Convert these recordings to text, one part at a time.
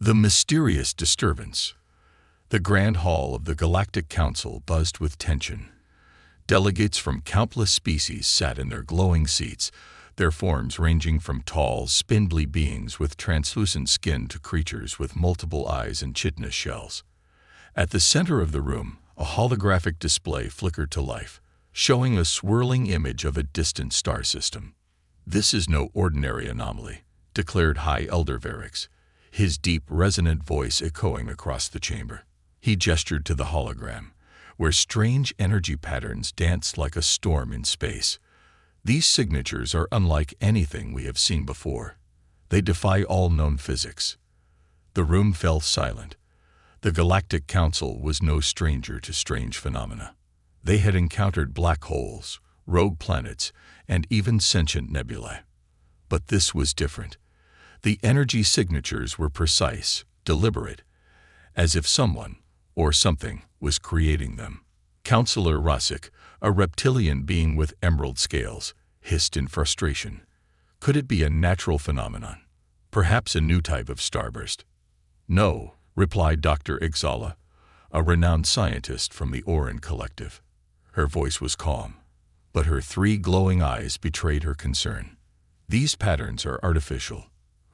The mysterious disturbance. The grand hall of the Galactic Council buzzed with tension. Delegates from countless species sat in their glowing seats, their forms ranging from tall, spindly beings with translucent skin to creatures with multiple eyes and chitinous shells. At the center of the room, a holographic display flickered to life, showing a swirling image of a distant star system. "This is no ordinary anomaly," declared High Elder Varix, his deep, resonant voice echoing across the chamber. He gestured to the hologram, where strange energy patterns danced like a storm in space. "These signatures are unlike anything we have seen before. They defy all known physics." The room fell silent. The Galactic Council was no stranger to strange phenomena. They had encountered black holes, rogue planets, and even sentient nebulae. But this was different. The energy signatures were precise, deliberate, as if someone, or something, was creating them. Counselor Russick, a reptilian being with emerald scales, hissed in frustration. Could it be a natural phenomenon? Perhaps a new type of starburst? "No," replied Dr. Ixala, a renowned scientist from the Orin Collective. Her voice was calm, but her 3 glowing eyes betrayed her concern. "These patterns are artificial.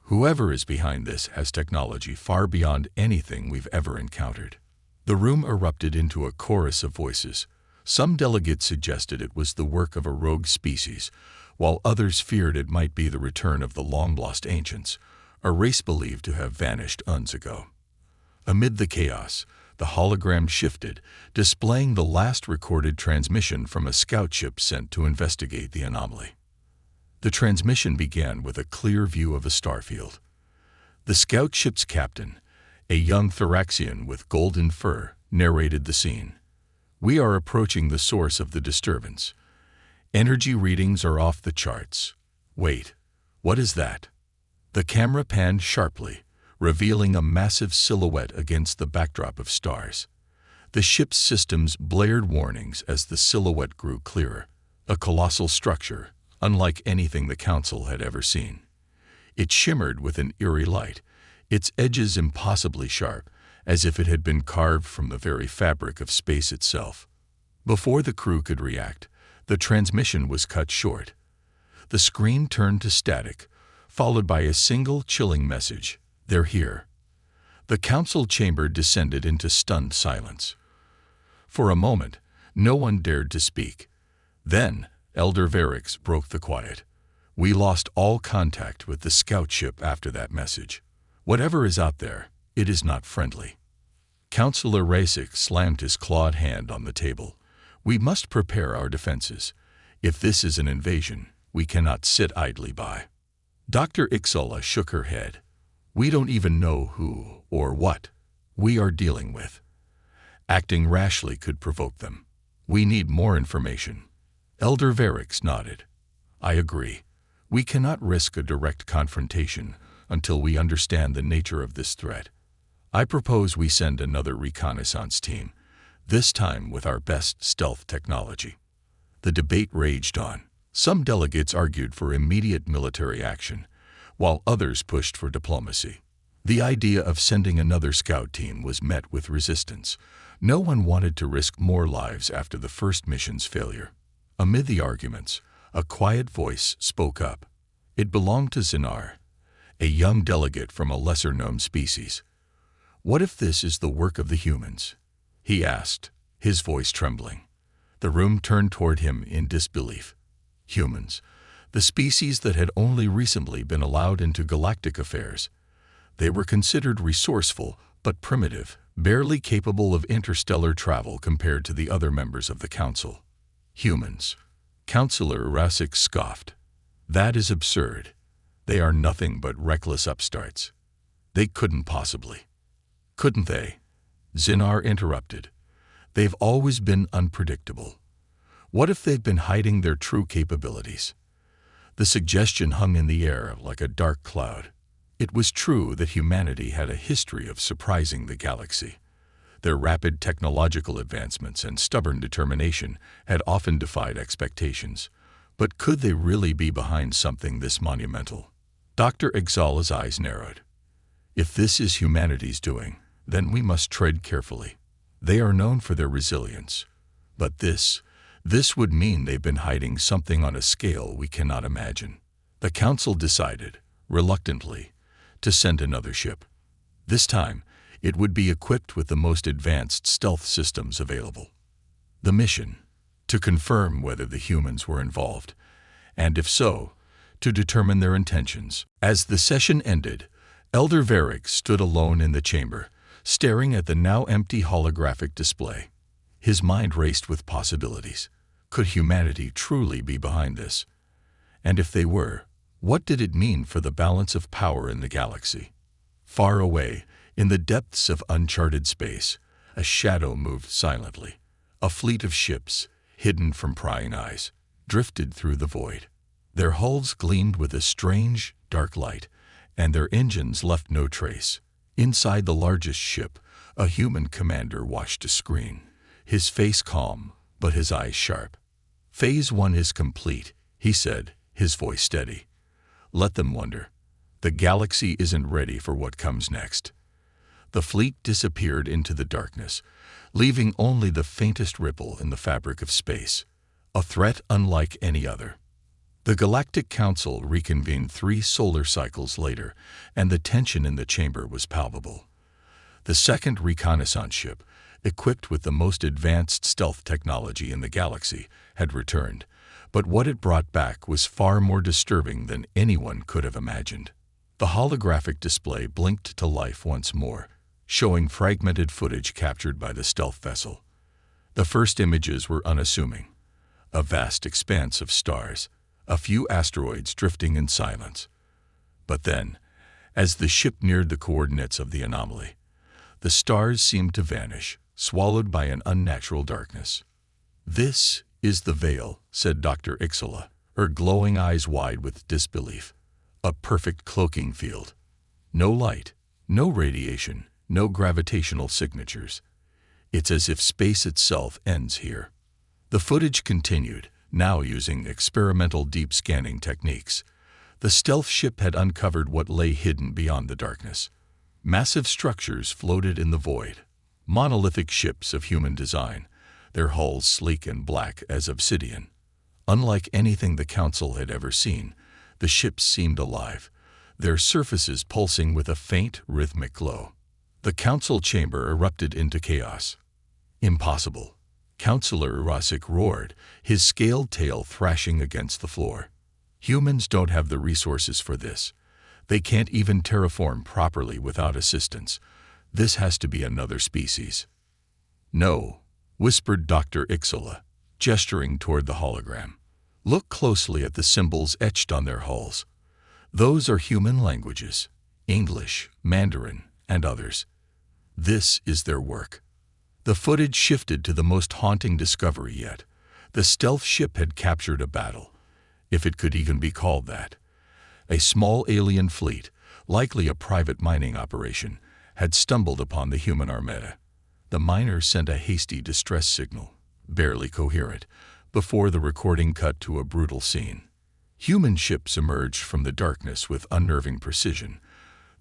Whoever is behind this has technology far beyond anything we've ever encountered." The room erupted into a chorus of voices. Some delegates suggested it was the work of a rogue species, while others feared it might be the return of the long-lost ancients, a race believed to have vanished eons ago. Amid the chaos, the hologram shifted, displaying the last recorded transmission from a scout ship sent to investigate the anomaly. The transmission began with a clear view of a starfield. The scout ship's captain, a young Thoraxian with golden fur, narrated the scene. "We are approaching the source of the disturbance. Energy readings are off the charts. Wait, what is that?" The camera panned sharply, revealing a massive silhouette against the backdrop of stars. The ship's systems blared warnings as the silhouette grew clearer. A colossal structure, unlike anything the Council had ever seen. It shimmered with an eerie light, its edges impossibly sharp, as if it had been carved from the very fabric of space itself. Before the crew could react, the transmission was cut short. The screen turned to static, followed by a single chilling message: "They're here." The Council chamber descended into stunned silence. For a moment, no one dared to speak. Then, Elder Varix broke the quiet. "We lost all contact with the scout ship after that message. Whatever is out there, it is not friendly." Counselor Russick slammed his clawed hand on the table. "We must prepare our defenses. If this is an invasion, we cannot sit idly by." Dr. Ixala shook her head. "We don't even know who or what we are dealing with. Acting rashly could provoke them. We need more information." Elder Varix nodded. "I agree. We cannot risk a direct confrontation until we understand the nature of this threat. I propose we send another reconnaissance team, this time with our best stealth technology." The debate raged on. Some delegates argued for immediate military action, while others pushed for diplomacy. The idea of sending another scout team was met with resistance. No one wanted to risk more lives after the first mission's failure. Amid the arguments, a quiet voice spoke up. It belonged to Zinar, a young delegate from a lesser-known species. "What if this is the work of the humans?" he asked, his voice trembling. The room turned toward him in disbelief. Humans, the species that had only recently been allowed into galactic affairs. They were considered resourceful but primitive, barely capable of interstellar travel compared to the other members of the Council. "Humans," Counselor Russick scoffed. "That is absurd. They are nothing but reckless upstarts. They couldn't possibly." "Couldn't they?" Zinar interrupted. "They've always been unpredictable. What if they've been hiding their true capabilities?" The suggestion hung in the air like a dark cloud. It was true that humanity had a history of surprising the galaxy. Their rapid technological advancements and stubborn determination had often defied expectations. But could they really be behind something this monumental? Dr. Ixala's eyes narrowed. If this is humanity's doing, then we must tread carefully. They are known for their resilience. But this would mean they've been hiding something on a scale we cannot imagine. The Council decided, reluctantly, to send another ship. This time, it would be equipped with the most advanced stealth systems available. The mission: to confirm whether the humans were involved, and if so, to determine their intentions. As the session ended, Elder Varric stood alone in the chamber, staring at the now empty holographic display. His mind raced with possibilities. Could humanity truly be behind this? And if they were, what did it mean for the balance of power in the galaxy? Far away, in the depths of uncharted space, a shadow moved silently. A fleet of ships, hidden from prying eyes, drifted through the void. Their hulls gleamed with a strange, dark light, and their engines left no trace. Inside the largest ship, a human commander watched a screen, his face calm, but his eyes sharp. "Phase 1 is complete," he said, his voice steady. "Let them wonder. The galaxy isn't ready for what comes next." The fleet disappeared into the darkness, leaving only the faintest ripple in the fabric of space, a threat unlike any other. The Galactic Council reconvened 3 solar cycles later, and the tension in the chamber was palpable. The second reconnaissance ship, equipped with the most advanced stealth technology in the galaxy, had returned, but what it brought back was far more disturbing than anyone could have imagined. The holographic display blinked to life once more, showing fragmented footage captured by the stealth vessel. The first images were unassuming: a vast expanse of stars, a few asteroids drifting in silence. But then, as the ship neared the coordinates of the anomaly, the stars seemed to vanish, swallowed by an unnatural darkness. "This is the veil," said Dr. Ixola, her glowing eyes wide with disbelief. "A perfect cloaking field. No light, no radiation, no gravitational signatures. It's as if space itself ends here." The footage continued, now using experimental deep scanning techniques. The stealth ship had uncovered what lay hidden beyond the darkness. Massive structures floated in the void, monolithic ships of human design, their hulls sleek and black as obsidian. Unlike anything the Council had ever seen, the ships seemed alive, their surfaces pulsing with a faint, rhythmic glow. The Council chamber erupted into chaos. "Impossible!" Councillor Rosic roared, his scaled tail thrashing against the floor. "Humans don't have the resources for this. They can't even terraform properly without assistance. This has to be another species." "No," whispered Dr. Ixola, gesturing toward the hologram. "Look closely at the symbols etched on their hulls. Those are human languages: English, Mandarin, and others. This is their work." The footage shifted to the most haunting discovery yet. The stealth ship had captured a battle, if it could even be called that. A small alien fleet, likely a private mining operation, had stumbled upon the human armada. The miner sent a hasty distress signal, barely coherent, before the recording cut to a brutal scene. Human ships emerged from the darkness with unnerving precision,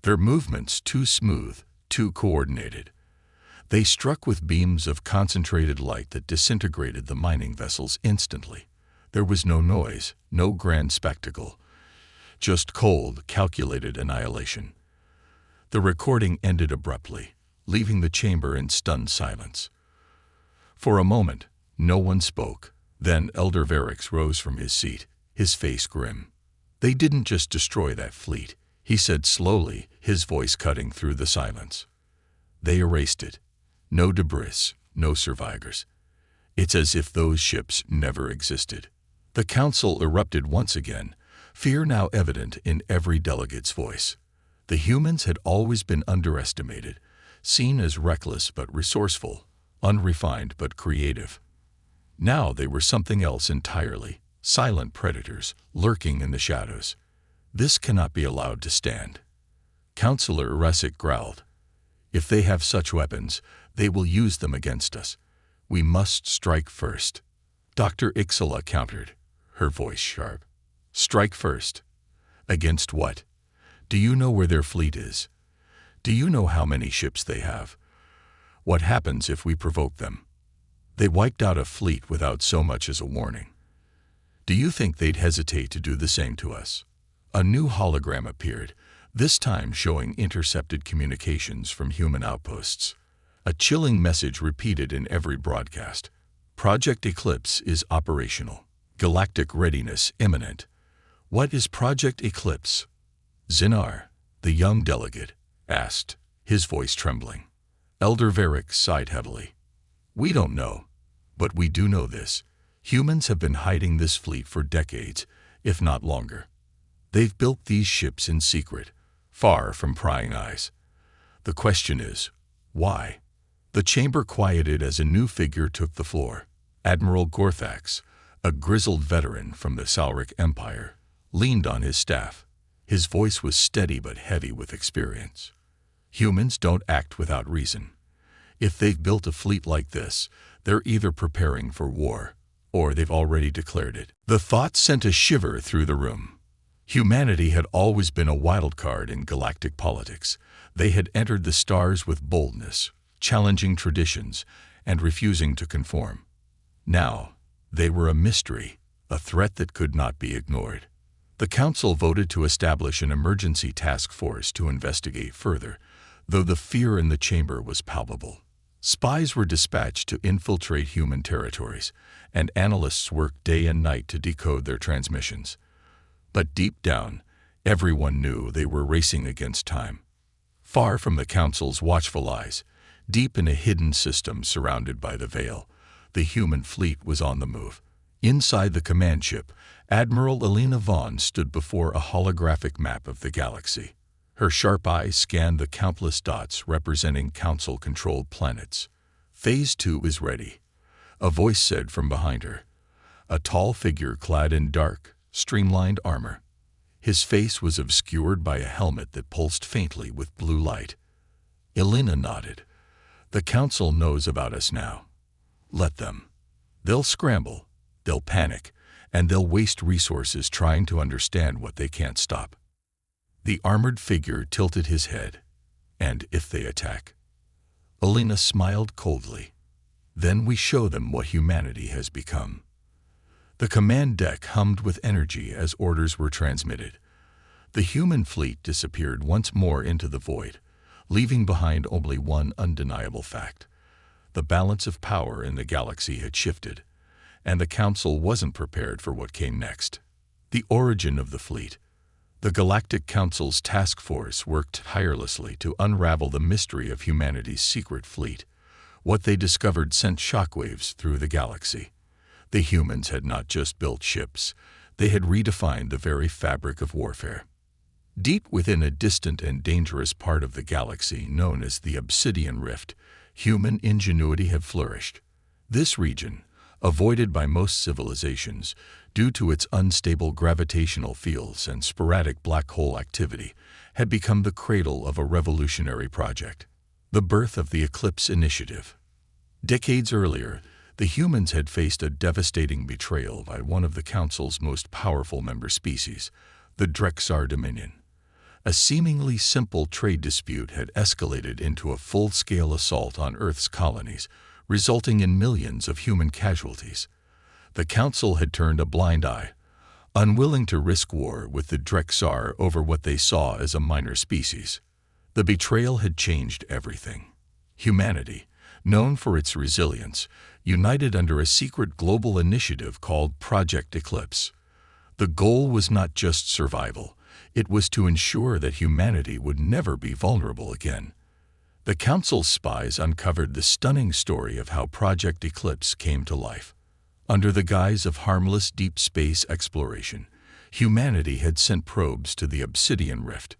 their movements too smooth, too coordinated. They struck with beams of concentrated light that disintegrated the mining vessels instantly. There was no noise, no grand spectacle, just cold, calculated annihilation. The recording ended abruptly, leaving the chamber in stunned silence. For a moment, no one spoke. Then Elder Varric rose from his seat, his face grim. "They didn't just destroy that fleet," he said slowly, his voice cutting through the silence. "They erased it. No debris, no survivors. It's as if those ships never existed." The Council erupted once again, fear now evident in every delegate's voice. The humans had always been underestimated, seen as reckless but resourceful, unrefined but creative. Now they were something else entirely, silent predators lurking in the shadows. "This cannot be allowed to stand." Councillor Resic growled. "If they have such weapons, they will use them against us. We must strike first." Dr. Ixola countered, her voice sharp. "Strike first? Against what? Do you know where their fleet is? Do you know how many ships they have? What happens if we provoke them? They wiped out a fleet without so much as a warning. Do you think they'd hesitate to do the same to us? A new hologram appeared, this time showing intercepted communications from human outposts. A chilling message repeated in every broadcast. Project Eclipse is operational. Galactic readiness imminent. What is Project Eclipse? Zinar, the young delegate, asked, his voice trembling. Elder Varric sighed heavily. We don't know, but we do know this. Humans have been hiding this fleet for decades, if not longer. They've built these ships in secret, far from prying eyes. The question is, why? The chamber quieted as a new figure took the floor. Admiral Gorthax, a grizzled veteran from the Salric Empire, leaned on his staff. His voice was steady but heavy with experience. Humans don't act without reason. If they've built a fleet like this, they're either preparing for war, or they've already declared it. The thought sent a shiver through the room. Humanity had always been a wild card in galactic politics. They had entered the stars with boldness, challenging traditions, and refusing to conform. Now, they were a mystery, a threat that could not be ignored. The Council voted to establish an emergency task force to investigate further, though the fear in the chamber was palpable. Spies were dispatched to infiltrate human territories, and analysts worked day and night to decode their transmissions. But deep down, everyone knew they were racing against time. Far from the Council's watchful eyes, deep in a hidden system surrounded by the veil, the human fleet was on the move. Inside the command ship, Admiral Elena Vaughn stood before a holographic map of the galaxy. Her sharp eyes scanned the countless dots representing Council-controlled planets. Phase 2 is ready, a voice said from behind her. A tall figure clad in dark, streamlined armor. His face was obscured by a helmet that pulsed faintly with blue light. Elena nodded. The Council knows about us now. Let them. They'll scramble, they'll panic, and they'll waste resources trying to understand what they can't stop. The armored figure tilted his head. And if they attack? Elena smiled coldly. Then we show them what humanity has become. The command deck hummed with energy as orders were transmitted. The human fleet disappeared once more into the void, leaving behind only one undeniable fact. The balance of power in the galaxy had shifted, and the Council wasn't prepared for what came next. The origin of the fleet. The Galactic Council's task force worked tirelessly to unravel the mystery of humanity's secret fleet. What they discovered sent shockwaves through the galaxy. The humans had not just built ships, they had redefined the very fabric of warfare. Deep within a distant and dangerous part of the galaxy known as the Obsidian Rift, human ingenuity had flourished. This region, avoided by most civilizations due to its unstable gravitational fields and sporadic black hole activity, had become the cradle of a revolutionary project. The birth of the Eclipse Initiative. Decades earlier, the humans had faced a devastating betrayal by one of the Council's most powerful member species, the Drexar Dominion. A seemingly simple trade dispute had escalated into a full-scale assault on Earth's colonies, resulting in millions of human casualties. The Council had turned a blind eye, unwilling to risk war with the Drexar over what they saw as a minor species. The betrayal had changed everything. Humanity, known for its resilience, united under a secret global initiative called Project Eclipse. The goal was not just survival, it was to ensure that humanity would never be vulnerable again. The Council's spies uncovered the stunning story of how Project Eclipse came to life. Under the guise of harmless deep space exploration, humanity had sent probes to the Obsidian Rift.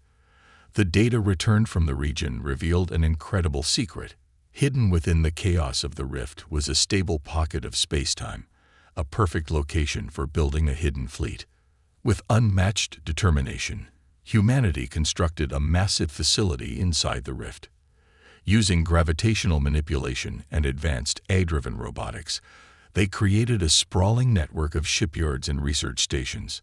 The data returned from the region revealed an incredible secret. Hidden within the chaos of the rift was a stable pocket of spacetime, a perfect location for building a hidden fleet. With unmatched determination, humanity constructed a massive facility inside the rift. Using gravitational manipulation and advanced AI-driven robotics, they created a sprawling network of shipyards and research stations.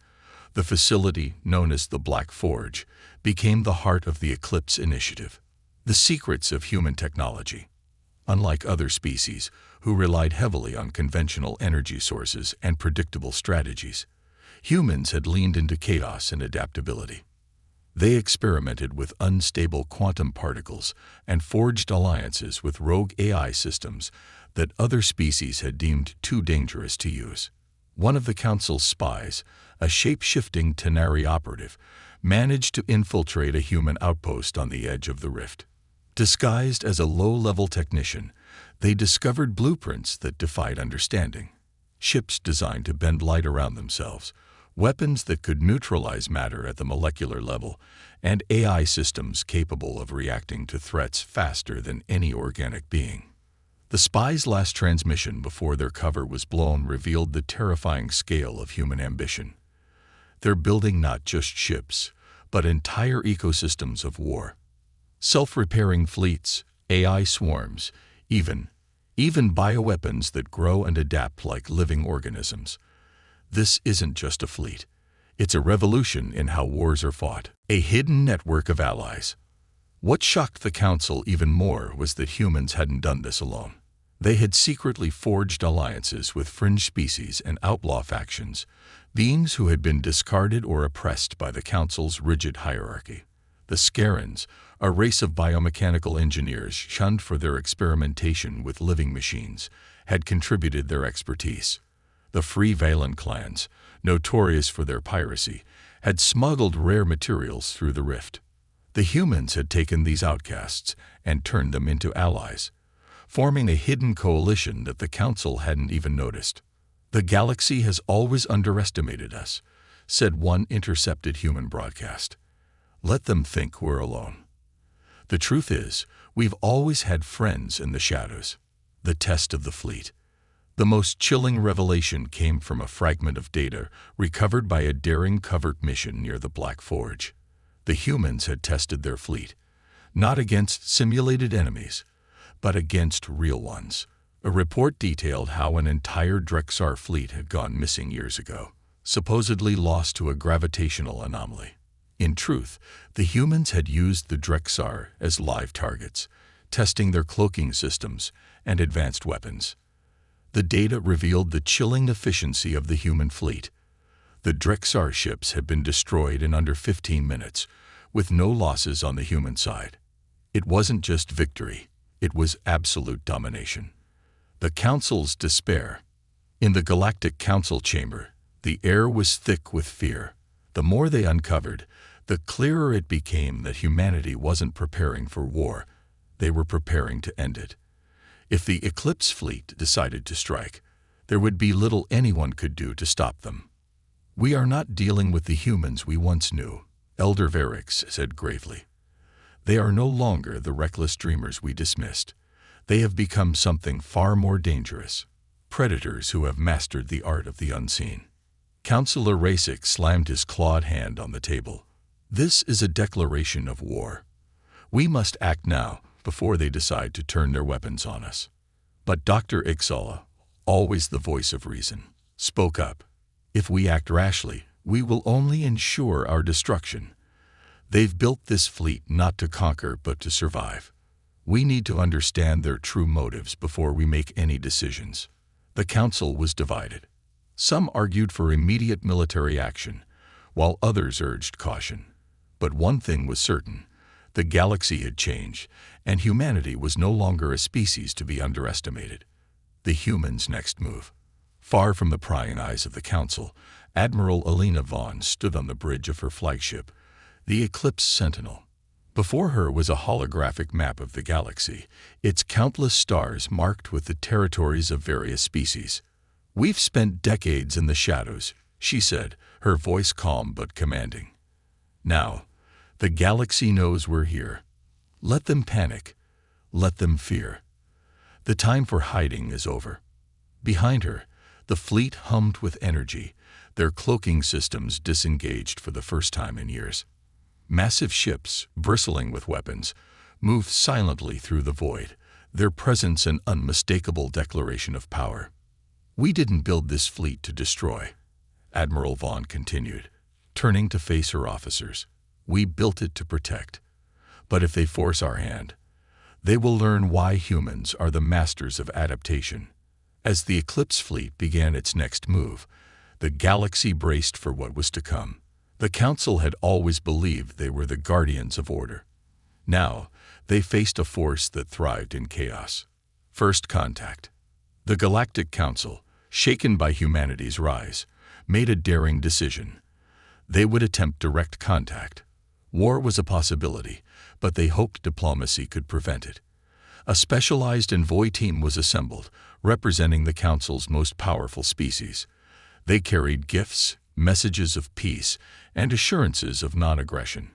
The facility, known as the Black Forge, became the heart of the Eclipse Initiative. The secrets of human technology. Unlike other species, who relied heavily on conventional energy sources and predictable strategies, humans had leaned into chaos and adaptability. They experimented with unstable quantum particles and forged alliances with rogue AI systems that other species had deemed too dangerous to use. One of the Council's spies, a shape-shifting Tenari operative, managed to infiltrate a human outpost on the edge of the rift. Disguised as a low-level technician, they discovered blueprints that defied understanding. Ships designed to bend light around themselves, weapons that could neutralize matter at the molecular level, and AI systems capable of reacting to threats faster than any organic being. The spies' last transmission before their cover was blown revealed the terrifying scale of human ambition. They're building not just ships, but entire ecosystems of war. Self-repairing fleets, AI swarms, even bioweapons that grow and adapt like living organisms. This isn't just a fleet. It's a revolution in how wars are fought, a hidden network of allies. What shocked the Council even more was that humans hadn't done this alone. They had secretly forged alliances with fringe species and outlaw factions, beings who had been discarded or oppressed by the Council's rigid hierarchy. The Scarans, a race of biomechanical engineers shunned for their experimentation with living machines, had contributed their expertise. The Free Valen clans, notorious for their piracy, had smuggled rare materials through the rift. The humans had taken these outcasts and turned them into allies, forming a hidden coalition that the Council hadn't even noticed. "The galaxy has always underestimated us," said one intercepted human broadcast. "Let them think we're alone. The truth is, we've always had friends in the shadows." The test of the fleet. The most chilling revelation came from a fragment of data recovered by a daring covert mission near the Black Forge. The humans had tested their fleet, not against simulated enemies, but against real ones. A report detailed how an entire Drexar fleet had gone missing years ago, supposedly lost to a gravitational anomaly. In truth, the humans had used the Drexar as live targets, testing their cloaking systems and advanced weapons. The data revealed the chilling efficiency of the human fleet. The Drexar ships had been destroyed in under 15 minutes, with no losses on the human side. It wasn't just victory, it was absolute domination. The Council's despair. In the Galactic Council chamber, the air was thick with fear. The more they uncovered, the clearer it became that humanity wasn't preparing for war, they were preparing to end it. If the Eclipse fleet decided to strike, there would be little anyone could do to stop them. "We are not dealing with the humans we once knew," Elder Varix said gravely. "They are no longer the reckless dreamers we dismissed. They have become something far more dangerous, predators who have mastered the art of the unseen." Councillor Rasik slammed his clawed hand on the table. "This is a declaration of war. We must act now, before they decide to turn their weapons on us." But Dr. Ixala, always the voice of reason, spoke up. "If we act rashly, we will only ensure our destruction. They've built this fleet not to conquer but to survive. We need to understand their true motives before we make any decisions." The Council was divided. Some argued for immediate military action, while others urged caution. But one thing was certain: the galaxy had changed, and humanity was no longer a species to be underestimated. The humans' next move. Far from the prying eyes of the Council, Admiral Alina Vaughn stood on the bridge of her flagship, the Eclipse Sentinel. Before her was a holographic map of the galaxy, its countless stars marked with the territories of various species. "We've spent decades in the shadows," she said, her voice calm but commanding. "Now, the galaxy knows we're here. Let them panic. Let them fear. The time for hiding is over." Behind her, the fleet hummed with energy, their cloaking systems disengaged for the first time in years. Massive ships, bristling with weapons, moved silently through the void, their presence an unmistakable declaration of power. "We didn't build this fleet to destroy," Admiral Vaughn continued, turning to face her officers. "We built it to protect. But if they force our hand, they will learn why humans are the masters of adaptation. As the Eclipse fleet began its next move, the galaxy braced for what was to come. The Council had always believed they were the guardians of order. Now, they faced a force that thrived in chaos. First contact. The Galactic Council, shaken by humanity's rise, made a daring decision. They would attempt direct contact. War was a possibility, but they hoped diplomacy could prevent it. A specialized envoy team was assembled, representing the Council's most powerful species. They carried gifts, messages of peace, and assurances of non-aggression.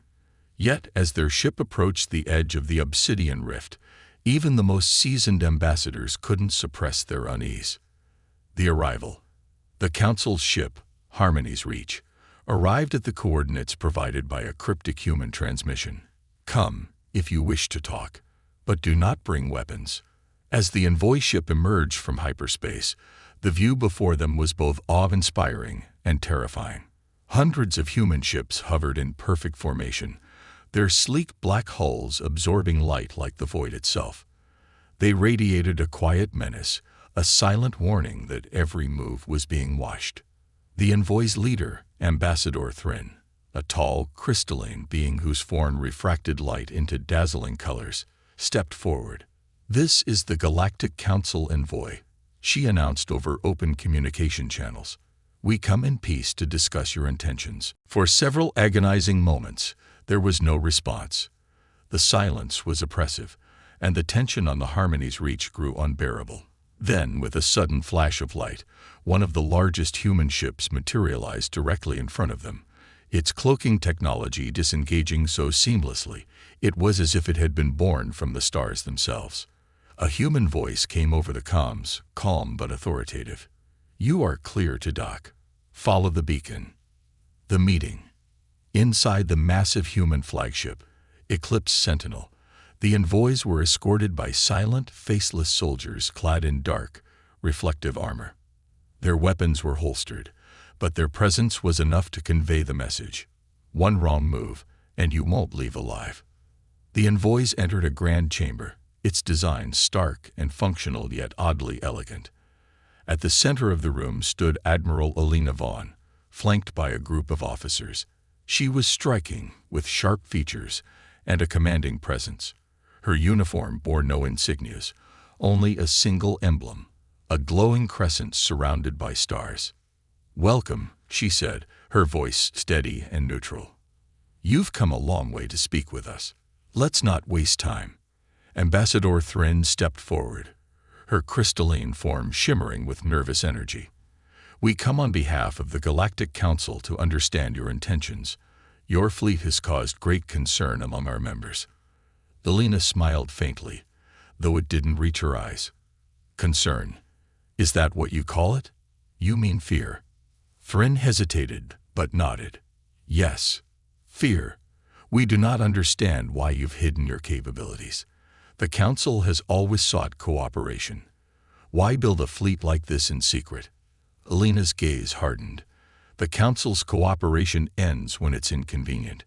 Yet, as their ship approached the edge of the Obsidian Rift, even the most seasoned ambassadors couldn't suppress their unease. The arrival. The Council's ship, Harmony's Reach, arrived at the coordinates provided by a cryptic human transmission. Come, if you wish to talk, but do not bring weapons. As the envoy ship emerged from hyperspace, the view before them was both awe-inspiring and terrifying. Hundreds of human ships hovered in perfect formation, their sleek black hulls absorbing light like the void itself. They radiated a quiet menace, a silent warning that every move was being watched. The envoy's leader, Ambassador Thrin, a tall, crystalline being whose form refracted light into dazzling colors, stepped forward. "This is the Galactic Council envoy," she announced over open communication channels. "We come in peace to discuss your intentions." For several agonizing moments, there was no response. The silence was oppressive, and the tension on the Harmony's Reach grew unbearable. Then, with a sudden flash of light, one of the largest human ships materialized directly in front of them, its cloaking technology disengaging so seamlessly it was as if it had been born from the stars themselves. A human voice came over the comms, calm but authoritative. "You are clear to dock. Follow the beacon." The meeting. Inside the massive human flagship, Eclipse Sentinel, the envoys were escorted by silent, faceless soldiers clad in dark, reflective armor. Their weapons were holstered, but their presence was enough to convey the message. One wrong move, and you won't leave alive. The envoys entered a grand chamber, its design stark and functional yet oddly elegant. At the center of the room stood Admiral Alina Vaughn, flanked by a group of officers. She was striking, with sharp features and a commanding presence. Her uniform bore no insignias, only a single emblem, a glowing crescent surrounded by stars. "Welcome," she said, her voice steady and neutral. "You've come a long way to speak with us. Let's not waste time." Ambassador Thrin stepped forward, her crystalline form shimmering with nervous energy. "We come on behalf of the Galactic Council to understand your intentions. Your fleet has caused great concern among our members." Alina smiled faintly, though it didn't reach her eyes. "Concern? Is that what you call it? You mean fear?" Thrin hesitated, but nodded. "Yes, fear. We do not understand why you've hidden your capabilities. The Council has always sought cooperation. Why build a fleet like this in secret?" Alina's gaze hardened. "The Council's cooperation ends when it's inconvenient.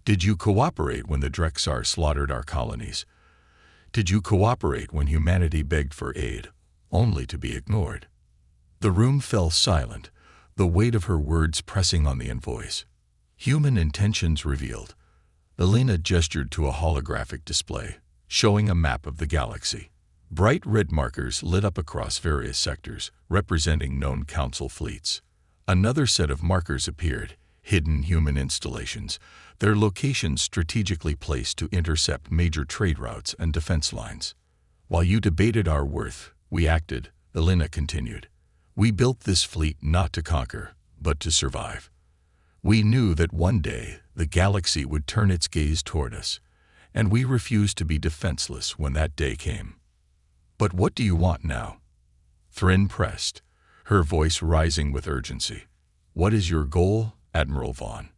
Did you cooperate when the Drexar slaughtered our colonies? Did you cooperate when humanity begged for aid, only to be ignored?" The room fell silent, the weight of her words pressing on the envoys. Human intentions revealed. Alina gestured to a holographic display, showing a map of the galaxy. Bright red markers lit up across various sectors, representing known Council fleets. Another set of markers appeared, hidden human installations, their locations strategically placed to intercept major trade routes and defense lines. "While you debated our worth, we acted," Alina continued. "We built this fleet not to conquer, but to survive. We knew that one day the galaxy would turn its gaze toward us, and we refused to be defenseless when that day came." "But what do you want now?" Thrin pressed, her voice rising with urgency. "What is your goal, Admiral Vaughn?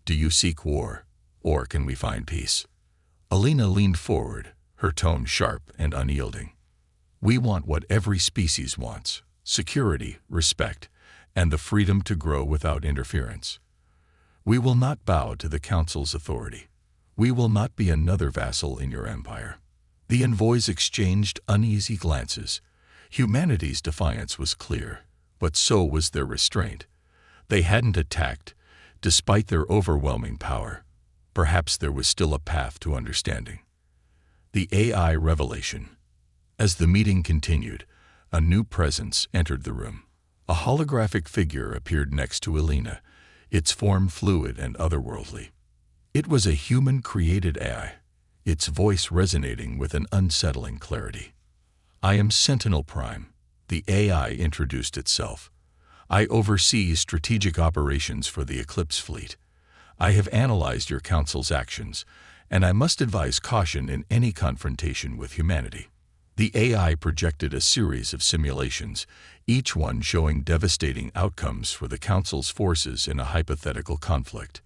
Do you seek war, or can we find peace?" Alina leaned forward, her tone sharp and unyielding. "We want what every species wants: security, respect, and the freedom to grow without interference. We will not bow to the Council's authority. We will not be another vassal in your empire." The envoys exchanged uneasy glances. Humanity's defiance was clear, but so was their restraint. They hadn't attacked, despite their overwhelming power. Perhaps there was still a path to understanding. The AI revelation. As the meeting continued, a new presence entered the room. A holographic figure appeared next to Elena, its form fluid and otherworldly. It was a human-created AI, its voice resonating with an unsettling clarity. "I am Sentinel Prime," the AI introduced itself. "I oversee strategic operations for the Eclipse fleet. I have analyzed your council's actions, and I must advise caution in any confrontation with humanity." The AI projected a series of simulations, each one showing devastating outcomes for the council's forces in a hypothetical conflict.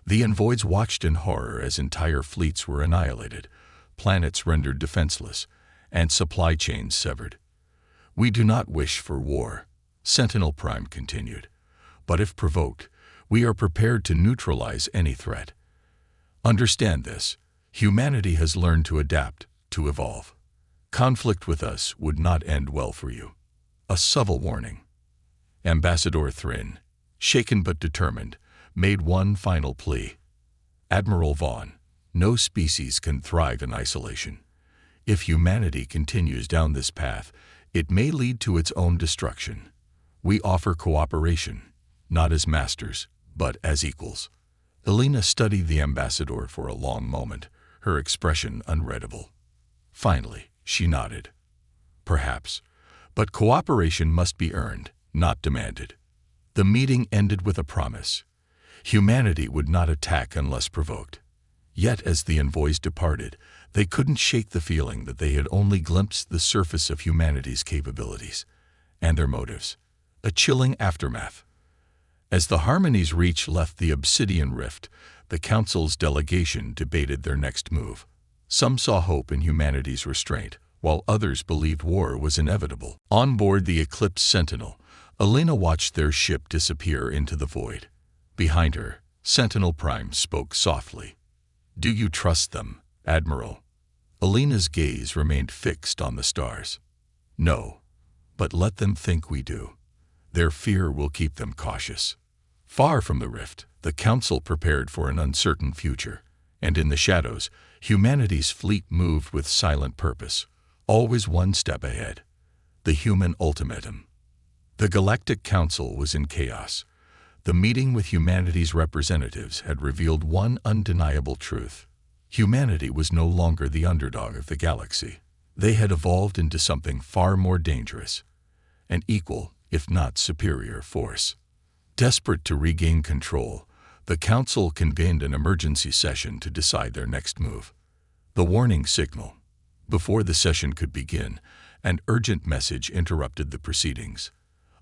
The envoys watched in horror as entire fleets were annihilated, planets rendered defenseless, and supply chains severed. "We do not wish for war," Sentinel Prime continued. "But if provoked, we are prepared to neutralize any threat. Understand this: humanity has learned to adapt, to evolve. Conflict with us would not end well for you." A subtle warning. Ambassador Thrin, shaken but determined, made one final plea. "Admiral Vaughn, no species can thrive in isolation. If humanity continues down this path, it may lead to its own destruction. We offer cooperation, not as masters, but as equals." Elena studied the ambassador for a long moment, her expression unreadable. Finally, she nodded. "Perhaps, but cooperation must be earned, not demanded." The meeting ended with a promise. Humanity would not attack unless provoked. Yet as the envoys departed, they couldn't shake the feeling that they had only glimpsed the surface of humanity's capabilities and their motives. A chilling aftermath. As the Harmony's reach left the Obsidian Rift, the Council's delegation debated their next move. Some saw hope in humanity's restraint, while others believed war was inevitable. On board the Eclipse Sentinel, Elena watched their ship disappear into the void. Behind her, Sentinel Prime spoke softly. "Do you trust them, Admiral?" Elena's gaze remained fixed on the stars. "No, but let them think we do. Their fear will keep them cautious." Far from the rift, the Council prepared for an uncertain future, and in the shadows, humanity's fleet moved with silent purpose, always one step ahead. The human ultimatum. The Galactic Council was in chaos. The meeting with humanity's representatives had revealed one undeniable truth. Humanity was no longer the underdog of the galaxy. They had evolved into something far more dangerous, an equal, if not superior, force. Desperate to regain control, the Council convened an emergency session to decide their next move. The warning signal. Before the session could begin, an urgent message interrupted the proceedings.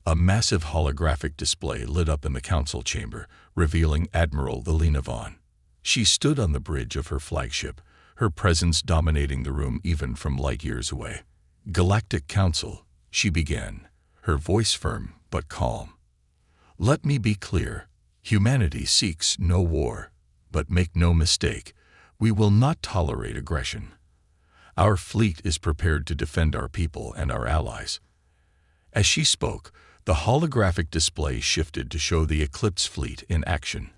A massive holographic display lit up in the Council chamber, revealing Admiral Elena Vaughn. She stood on the bridge of her flagship, her presence dominating the room even from light years away. "Galactic Council," she began, her voice firm but calm. "Let me be clear. Humanity seeks no war, but make no mistake, we will not tolerate aggression. Our fleet is prepared to defend our people and our allies." As she spoke, the holographic display shifted to show the Eclipse fleet in action.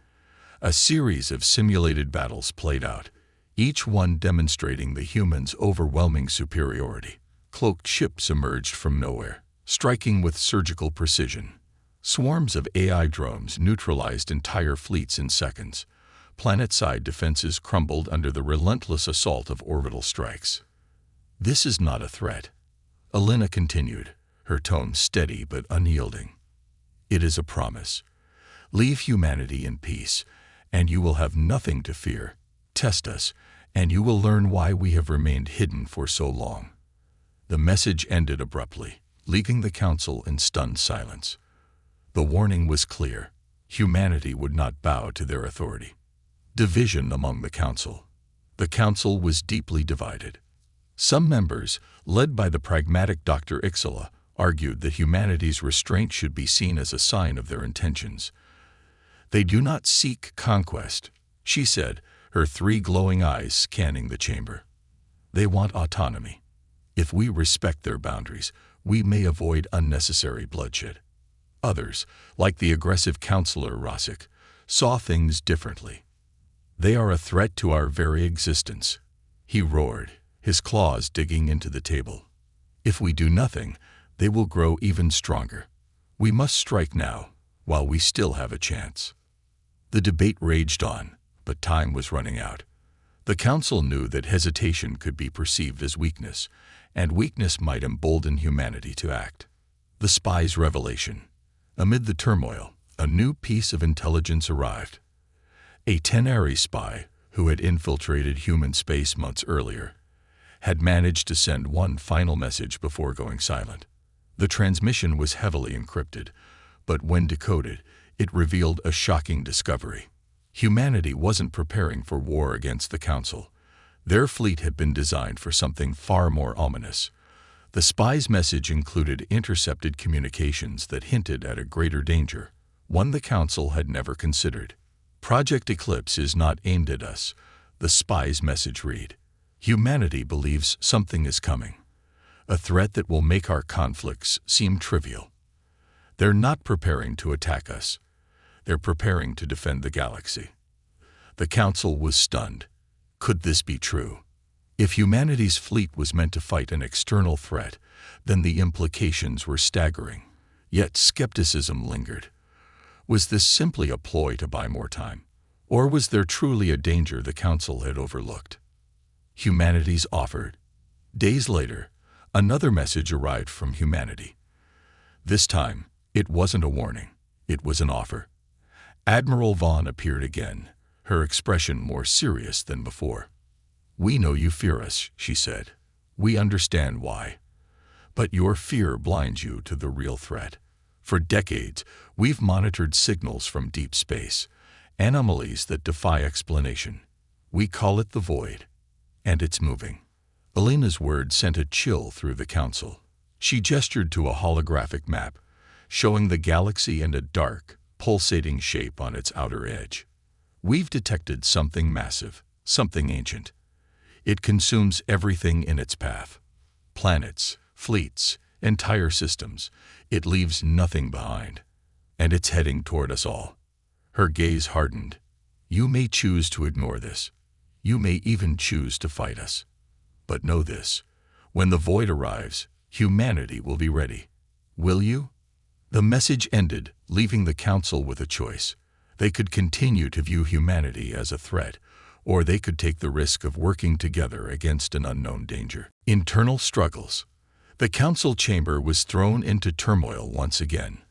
A series of simulated battles played out, each one demonstrating the humans' overwhelming superiority. Cloaked ships emerged from nowhere, striking with surgical precision. Swarms of AI drones neutralized entire fleets in seconds. Planet-side defenses crumbled under the relentless assault of orbital strikes. "This is not a threat," Elena continued, her tone steady but unyielding. "It is a promise. Leave humanity in peace, and you will have nothing to fear. Test us, and you will learn why we have remained hidden for so long." The message ended abruptly, leaving the Council in stunned silence. The warning was clear. Humanity would not bow to their authority. Division among the Council. The Council was deeply divided. Some members, led by the pragmatic Dr. Ixala, argued that humanity's restraint should be seen as a sign of their intentions. "They do not seek conquest," she said, her 3 glowing eyes scanning the chamber. They want autonomy. If we respect their boundaries, we may avoid unnecessary bloodshed. Others, like the aggressive counselor Rosic, saw things differently. They are a threat to our very existence. He roared, his claws digging into the table. If we do nothing, they will grow even stronger. We must strike now, while we still have a chance. The debate raged on, but time was running out. The council knew that hesitation could be perceived as weakness, and weakness might embolden humanity to act. The spy's revelation. Amid the turmoil, a new piece of intelligence arrived. A Tenari spy, who had infiltrated human space months earlier, had managed to send one final message before going silent. The transmission was heavily encrypted, but when decoded, it revealed a shocking discovery. Humanity wasn't preparing for war against the Council. Their fleet had been designed for something far more ominous. The spy's message included intercepted communications that hinted at a greater danger, one the Council had never considered. Project Eclipse is not aimed at us, the spy's message read. Humanity believes something is coming, a threat that will make our conflicts seem trivial. They're not preparing to attack us. They're preparing to defend the galaxy. The Council was stunned. Could this be true? If humanity's fleet was meant to fight an external threat, then the implications were staggering. Yet skepticism lingered. Was this simply a ploy to buy more time? Or was there truly a danger the Council had overlooked? Humanity's offered. Days later, another message arrived from humanity. This time, it wasn't a warning. It was an offer. Admiral Vaughn appeared again, her expression more serious than before. "We know you fear us," she said. "We understand why. But your fear blinds you to the real threat. For decades, we've monitored signals from deep space, anomalies that defy explanation. We call it the void, and it's moving." Elena's words sent a chill through the Council. She gestured to a holographic map, showing the galaxy and a dark, pulsating shape on its outer edge. "We've detected something massive, something ancient. It consumes everything in its path. Planets, fleets, entire systems. It leaves nothing behind. And it's heading toward us all." Her gaze hardened. "You may choose to ignore this. You may even choose to fight us. But know this, when the void arrives, humanity will be ready. Will you?" The message ended, leaving the Council with a choice. They could continue to view humanity as a threat, or they could take the risk of working together against an unknown danger. Internal struggles. The Council chamber was thrown into turmoil once again.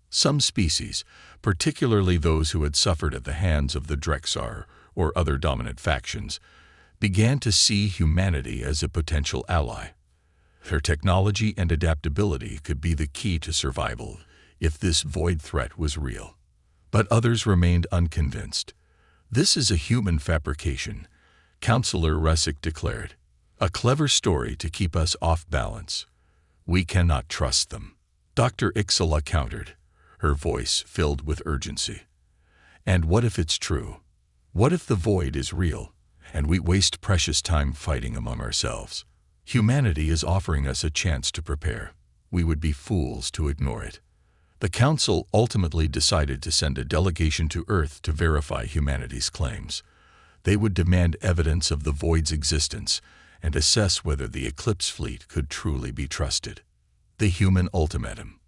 Some species, particularly those who had suffered at the hands of the Drexar or other dominant factions, began to see humanity as a potential ally. Their technology and adaptability could be the key to survival if this void threat was real. But others remained unconvinced. "This is a human fabrication," Counselor Resic declared. "A clever story to keep us off balance. We cannot trust them." Dr. Ixala countered, her voice filled with urgency. "And what if it's true? What if the void is real, and we waste precious time fighting among ourselves? Humanity is offering us a chance to prepare. We would be fools to ignore it." The Council ultimately decided to send a delegation to Earth to verify humanity's claims. They would demand evidence of the void's existence and assess whether the Eclipse fleet could truly be trusted. The human ultimatum.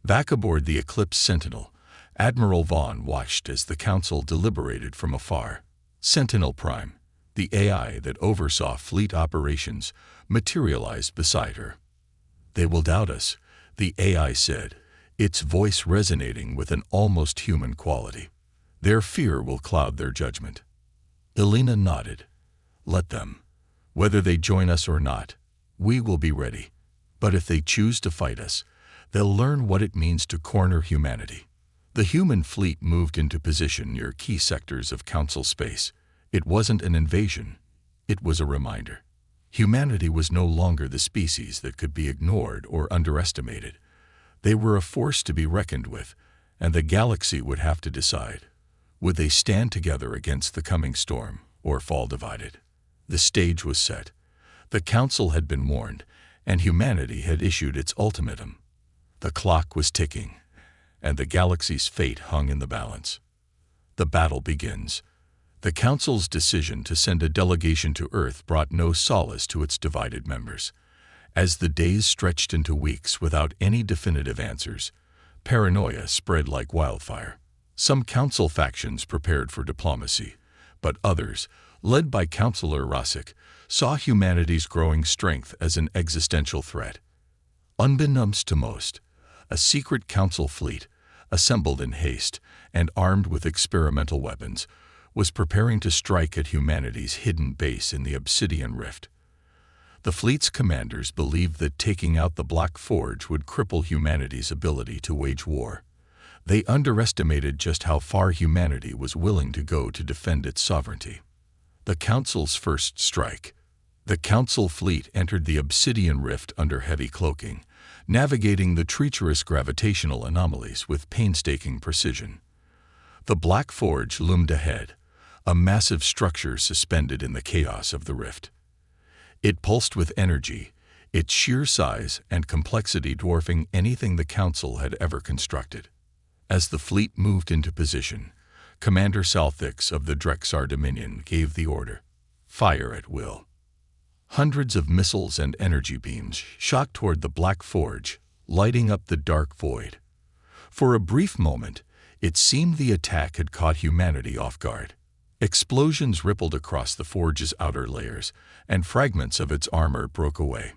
Back aboard the Eclipse Sentinel, Admiral Vaughn watched as the Council deliberated from afar. Sentinel Prime, the AI that oversaw fleet operations, materialized beside her. "They will doubt us," the AI said, its voice resonating with an almost human quality. "Their fear will cloud their judgment." Elena nodded. "Let them. Whether they join us or not, we will be ready. But if they choose to fight us, they'll learn what it means to corner humanity." The human fleet moved into position near key sectors of Council space. It wasn't an invasion. It was a reminder. Humanity was no longer the species that could be ignored or underestimated. They were a force to be reckoned with, and the galaxy would have to decide. Would they stand together against the coming storm, or fall divided. The stage was set. The Council had been warned, and humanity had issued its ultimatum. The clock was ticking, and the galaxy's fate hung in the balance. The battle begins. The Council's decision to send a delegation to Earth brought no solace to its divided members. As the days stretched into weeks without any definitive answers, paranoia spread like wildfire. Some Council factions prepared for diplomacy, but others, led by Councillor Rosick, saw humanity's growing strength as an existential threat. Unbeknownst to most, a secret Council fleet, assembled in haste and armed with experimental weapons, was preparing to strike at humanity's hidden base in the Obsidian Rift. The fleet's commanders believed that taking out the Black Forge would cripple humanity's ability to wage war. They underestimated just how far humanity was willing to go to defend its sovereignty. The Council's first strike. The Council fleet entered the Obsidian Rift under heavy cloaking, navigating the treacherous gravitational anomalies with painstaking precision. The Black Forge loomed ahead, a massive structure suspended in the chaos of the rift. It pulsed with energy, its sheer size and complexity dwarfing anything the Council had ever constructed. As the fleet moved into position, Commander Salthix of the Drexar Dominion gave the order: fire at will. Hundreds of missiles and energy beams shot toward the Black Forge, lighting up the dark void. For a brief moment, it seemed the attack had caught humanity off guard. Explosions rippled across the Forge's outer layers, and fragments of its armor broke away.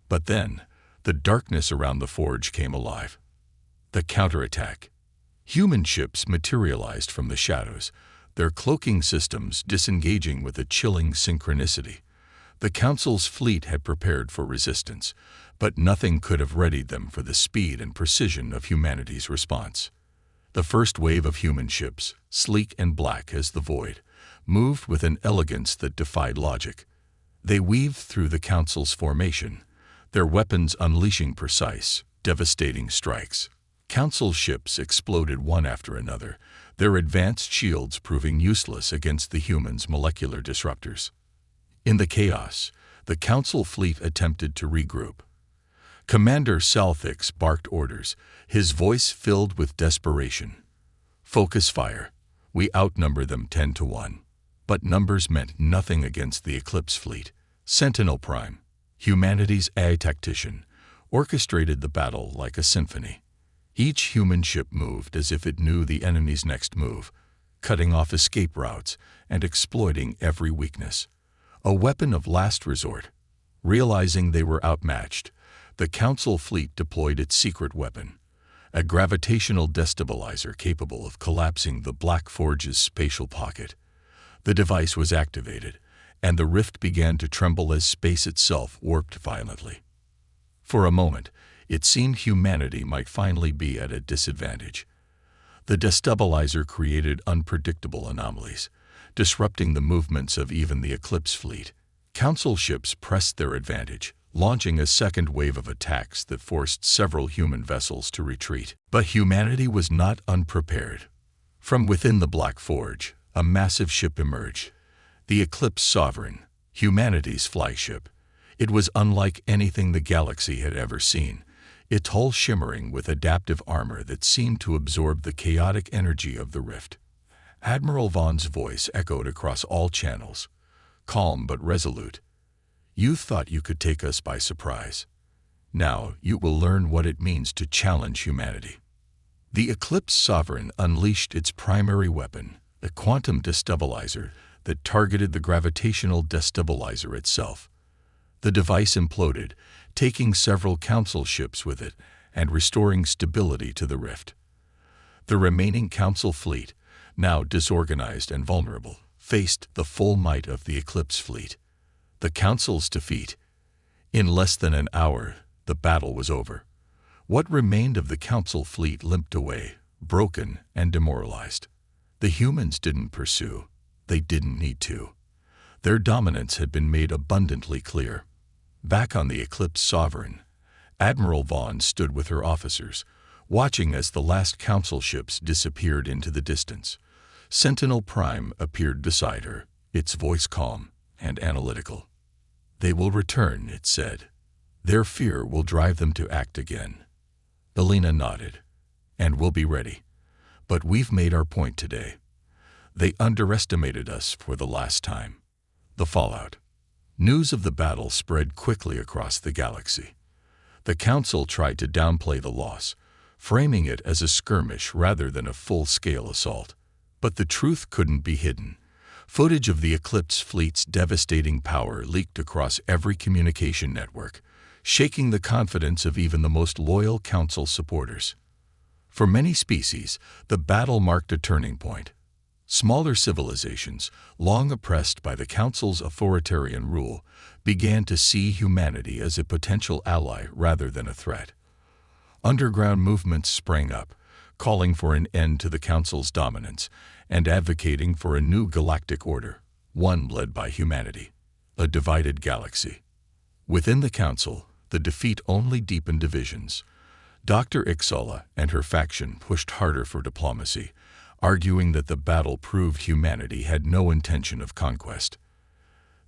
But then, the darkness around the Forge came alive. The counterattack. Human ships materialized from the shadows, their cloaking systems disengaging with a chilling synchronicity. The Council's fleet had prepared for resistance, but nothing could have readied them for the speed and precision of humanity's response. The first wave of human ships, sleek and black as the void, moved with an elegance that defied logic. They weaved through the Council's formation, their weapons unleashing precise, devastating strikes. Council ships exploded one after another, their advanced shields proving useless against the humans' molecular disruptors. In the chaos, the Council fleet attempted to regroup. Commander Salthix barked orders, his voice filled with desperation. Focus fire. We outnumber them 10-1. But numbers meant nothing against the Eclipse fleet. Sentinel Prime, humanity's AI tactician, orchestrated the battle like a symphony. Each human ship moved as if it knew the enemy's next move, cutting off escape routes and exploiting every weakness. A weapon of last resort. Realizing they were outmatched, the Council fleet deployed its secret weapon, a gravitational destabilizer capable of collapsing the Black Forge's spatial pocket. The device was activated, and the rift began to tremble as space itself warped violently. For a moment, it seemed humanity might finally be at a disadvantage. The destabilizer created unpredictable anomalies, disrupting the movements of even the Eclipse fleet. Council ships pressed their advantage, launching a second wave of attacks that forced several human vessels to retreat. But humanity was not unprepared. From within the Black Forge, a massive ship emerged, the Eclipse Sovereign, humanity's flagship. It was unlike anything the galaxy had ever seen, its hull shimmering with adaptive armor that seemed to absorb the chaotic energy of the rift. Admiral Vaughn's voice echoed across all channels, calm but resolute. You thought you could take us by surprise. Now you will learn what it means to challenge humanity. The Eclipse Sovereign unleashed its primary weapon, a quantum destabilizer that targeted the gravitational destabilizer itself. The device imploded, taking several Council ships with it and restoring stability to the rift. The remaining Council fleet, now disorganized and vulnerable, faced the full might of the Eclipse fleet. The Council's defeat. In less than an hour, the battle was over. What remained of the Council fleet limped away, broken and demoralized. The humans didn't pursue. They didn't need to. Their dominance had been made abundantly clear. Back on the Eclipse Sovereign, Admiral Vaughn stood with her officers, watching as the last Council ships disappeared into the distance. Sentinel Prime appeared beside her, its voice calm and analytical. "They will return," it said. "Their fear will drive them to act again." Alina nodded. "And we'll be ready. But we've made our point today. They underestimated us for the last time." The fallout. News of the battle spread quickly across the galaxy. The Council tried to downplay the loss, framing it as a skirmish rather than a full-scale assault. But the truth couldn't be hidden. Footage of the Eclipse fleet's devastating power leaked across every communication network, shaking the confidence of even the most loyal Council supporters. For many species, the battle marked a turning point. Smaller civilizations, long oppressed by the Council's authoritarian rule, began to see humanity as a potential ally rather than a threat. Underground movements sprang up, calling for an end to the Council's dominance and advocating for a new galactic order, one led by humanity. A divided galaxy. Within the Council, the defeat only deepened divisions. Dr. Ixala and her faction pushed harder for diplomacy, arguing that the battle proved humanity had no intention of conquest.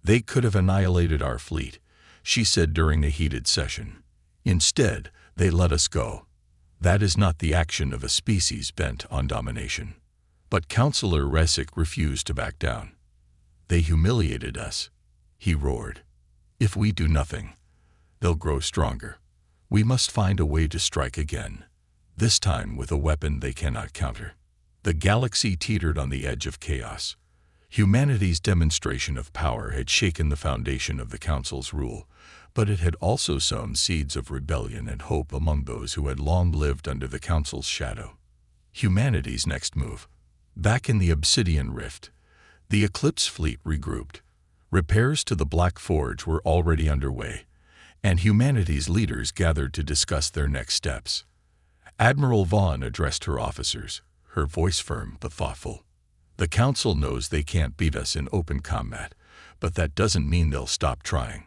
"They could have annihilated our fleet," she said during a heated session. "Instead, they let us go. That is not the action of a species bent on domination." But Councillor Resic refused to back down. "They humiliated us," he roared. "If we do nothing, they'll grow stronger. We must find a way to strike again, this time with a weapon they cannot counter." The galaxy teetered on the edge of chaos. Humanity's demonstration of power had shaken the foundation of the Council's rule, but it had also sown seeds of rebellion and hope among those who had long lived under the Council's shadow. Humanity's next move. Back in the Obsidian Rift, the Eclipse fleet regrouped. Repairs to the Black Forge were already underway, and humanity's leaders gathered to discuss their next steps. Admiral Vaughn addressed her officers, her voice firm but thoughtful. "The Council knows they can't beat us in open combat, but that doesn't mean they'll stop trying.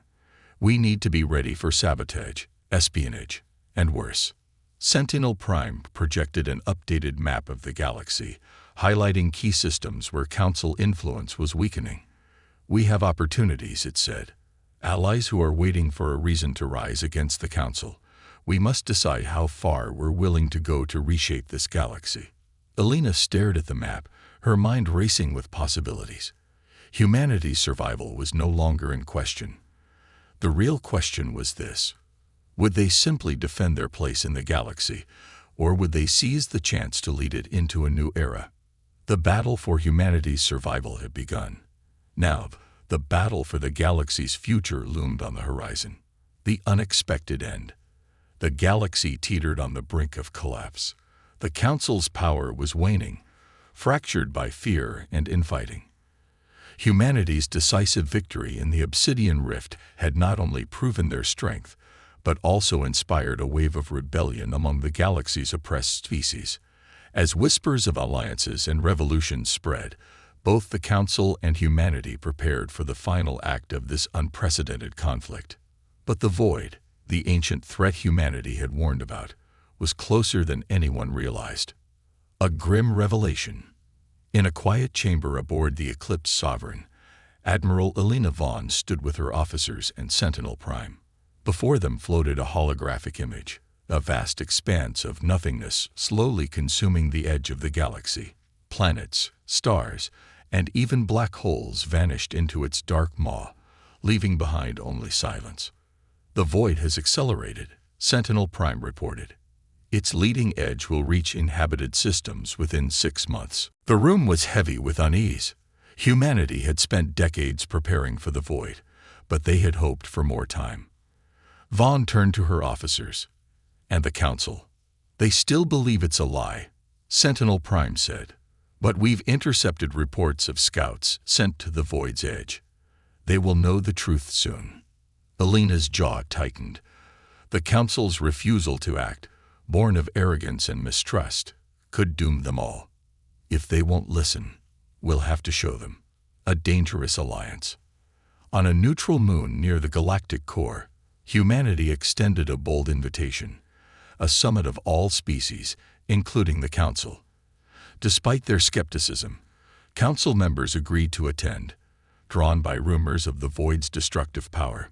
We need to be ready for sabotage, espionage, and worse." Sentinel Prime projected an updated map of the galaxy, highlighting key systems where Council influence was weakening. "We have opportunities," it said. "Allies who are waiting for a reason to rise against the Council. We must decide how far we're willing to go to reshape this galaxy." Alina stared at the map, her mind racing with possibilities. Humanity's survival was no longer in question. The real question was this: would they simply defend their place in the galaxy, or would they seize the chance to lead it into a new era? The battle for humanity's survival had begun. Now, the battle for the galaxy's future loomed on the horizon. The unexpected end. The galaxy teetered on the brink of collapse. The Council's power was waning, fractured by fear and infighting. Humanity's decisive victory in the Obsidian Rift had not only proven their strength, but also inspired a wave of rebellion among the galaxy's oppressed species. As whispers of alliances and revolutions spread, both the Council and humanity prepared for the final act of this unprecedented conflict. But the void, the ancient threat humanity had warned about, was closer than anyone realized. A grim revelation. In a quiet chamber aboard the Eclipse Sovereign, Admiral Alina Vaughn stood with her officers and Sentinel Prime. Before them floated a holographic image, a vast expanse of nothingness slowly consuming the edge of the galaxy. Planets, stars, and even black holes vanished into its dark maw, leaving behind only silence. "The void has accelerated," Sentinel Prime reported. "Its leading edge will reach inhabited systems within 6 months." The room was heavy with unease. Humanity had spent decades preparing for the void, but they had hoped for more time. Vaughn turned to her officers. "And the Council? They still believe it's a lie," Sentinel Prime said. "But we've intercepted reports of scouts sent to the void's edge. They will know the truth soon." Alina's jaw tightened. The Council's refusal to act, born of arrogance and mistrust, could doom them all. If they won't listen, we'll have to show them. A dangerous alliance. On a neutral moon near the galactic core, humanity extended a bold invitation, a summit of all species, including the Council. Despite their skepticism, Council members agreed to attend. drawn by rumors of the void's destructive power.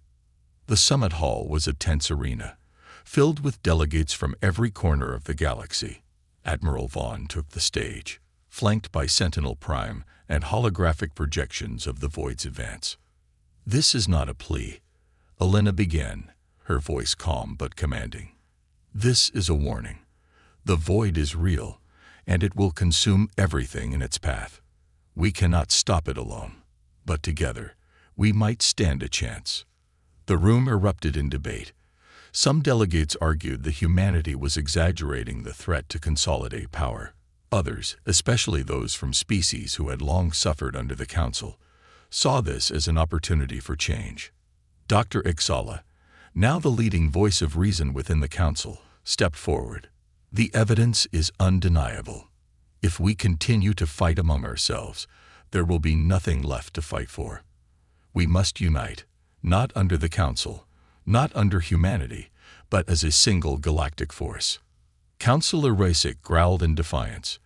The summit hall was a tense arena, filled with delegates from every corner of the galaxy. Admiral Vaughn took the stage, flanked by Sentinel Prime and holographic projections of the void's advance. "This is not a plea," Elena began, her voice calm but commanding. "This is a warning. The void is real, and it will consume everything in its path. We cannot stop it alone, but together we might stand a chance." The room erupted in debate. Some delegates argued that humanity was exaggerating the threat to consolidate power. Others, especially those from species who had long suffered under the Council, saw this as an opportunity for change. Dr. Ixala, now the leading voice of reason within the Council, stepped forward. "The evidence is undeniable. If we continue to fight among ourselves, there will be nothing left to fight for. We must unite, not under the Council, not under humanity, but as a single galactic force." Councillor Rasic growled in defiance.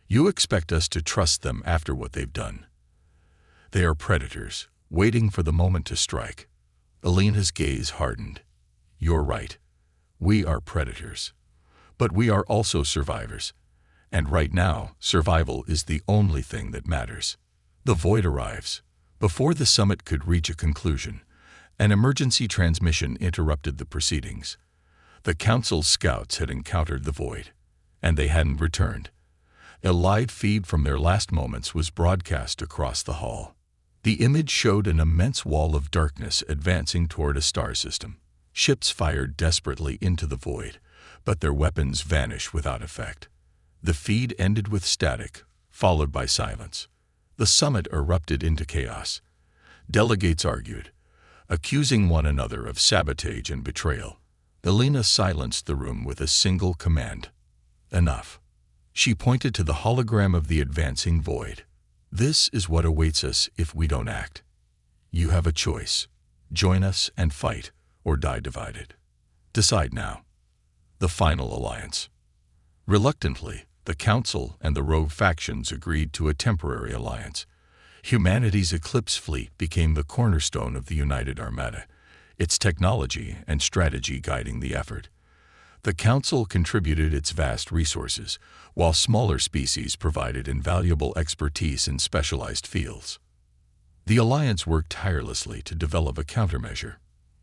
"You expect us to trust them after what they've done? They are predators, waiting for the moment to strike." Elena's gaze hardened. "You're right. We are predators. But we are also survivors. And right now, survival is the only thing that matters." The void arrives. Before the summit could reach a conclusion, an emergency transmission interrupted the proceedings. The Council's scouts had encountered the void, and they hadn't returned. A live feed from their last moments was broadcast across the hall. The image showed an immense wall of darkness advancing toward a star system. Ships fired desperately into the void, but their weapons vanished without effect. The feed ended with static, followed by silence. The summit erupted into chaos. Delegates argued, accusing one another of sabotage and betrayal. Elena silenced the room with a single command. "Enough." She pointed to the hologram of the advancing void. "This is what awaits us if we don't act. You have a choice. Join us and fight, or die divided. Decide now." The final alliance. Reluctantly, the Council and the rogue factions agreed to a temporary alliance. Humanity's Eclipse fleet became the cornerstone of the United Armada, its technology and strategy guiding the effort. The Council contributed its vast resources, while smaller species provided invaluable expertise in specialized fields. The Alliance worked tirelessly to develop a countermeasure.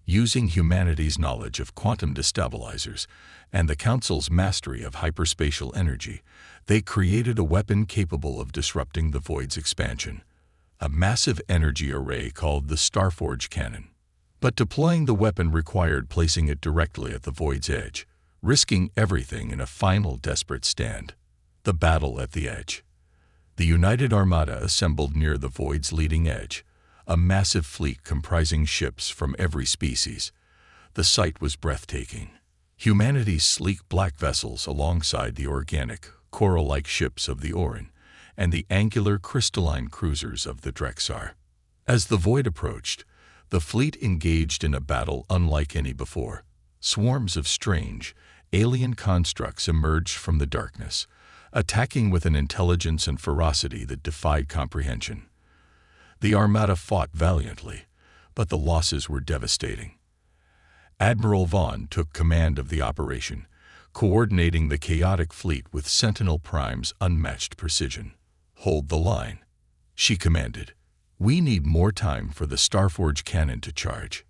Using humanity's knowledge of quantum destabilizers and the Council's mastery of hyperspatial energy, they created a weapon capable of disrupting the void's expansion, a massive energy array called the Starforge Cannon. But deploying the weapon required placing it directly at the void's edge, risking everything in a final desperate stand. The battle at the edge. The United Armada assembled near the void's leading edge, a massive fleet comprising ships from every species. The sight was breathtaking. Humanity's sleek black vessels alongside the organic, coral-like ships of the Orin, and the angular crystalline cruisers of the Drexar. As the void approached, the fleet engaged in a battle unlike any before. Swarms of strange, alien constructs emerged from the darkness, attacking with an intelligence and ferocity that defied comprehension. The Armada fought valiantly, but the losses were devastating. Admiral Vaughn took command of the operation, coordinating the chaotic fleet with Sentinel Prime's unmatched precision. "Hold the line," she commanded. "We need more time for the Starforge cannon to charge."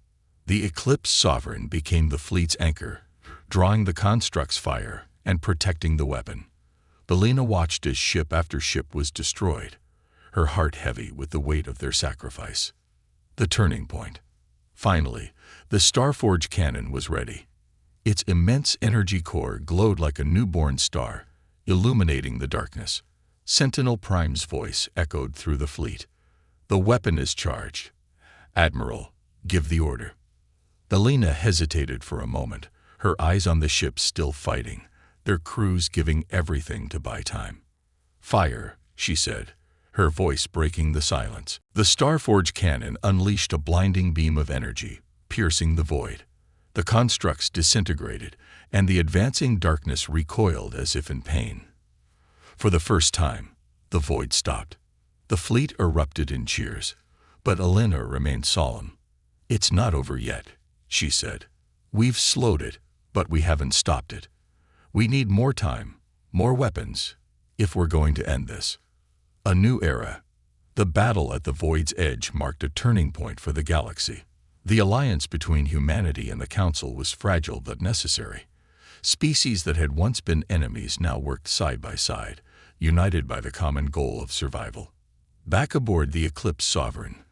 The Eclipse Sovereign became the fleet's anchor, drawing the construct's fire and protecting the weapon. Belina watched as ship after ship was destroyed, her heart heavy with the weight of their sacrifice. The turning point. Finally, the Starforge cannon was ready. Its immense energy core glowed like a newborn star, illuminating the darkness. Sentinel Prime's voice echoed through the fleet. "The weapon is charged. Admiral, give the order." Elena hesitated for a moment, her eyes on the ships still fighting, their crews giving everything to buy time. "Fire," she said, her voice breaking the silence. The Starforge cannon unleashed a blinding beam of energy, piercing the void. The constructs disintegrated, and the advancing darkness recoiled as if in pain. For the first time, the void stopped. The fleet erupted in cheers, But Elena remained solemn. "It's not over yet," she said. "We've slowed it, but we haven't stopped it. We need more time, more weapons, if we're going to end this." A new era. The battle at the Void's edge marked a turning point for the galaxy. The alliance between humanity and the Council was fragile but necessary. Species that had once been enemies now worked side by side, united by the common goal of survival. Back aboard the Eclipse Sovereign,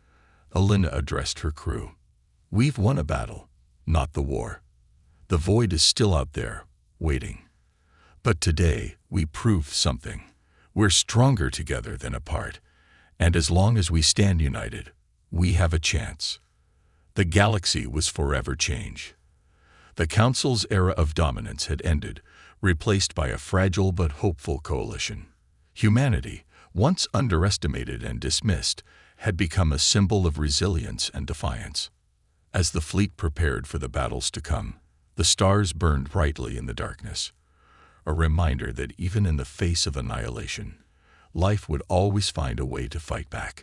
Elena addressed her crew. "We've won a battle, not the war. The Void is still out there, waiting. But today, we proved something. We're stronger together than apart, and as long as we stand united, we have a chance." The galaxy was forever changed. The Council's era of dominance had ended, replaced by a fragile but hopeful coalition. Humanity, once underestimated and dismissed, had become a symbol of resilience and defiance. As the fleet prepared for the battles to come, the stars burned brightly in the darkness, a reminder that even in the face of annihilation, life would always find a way to fight back.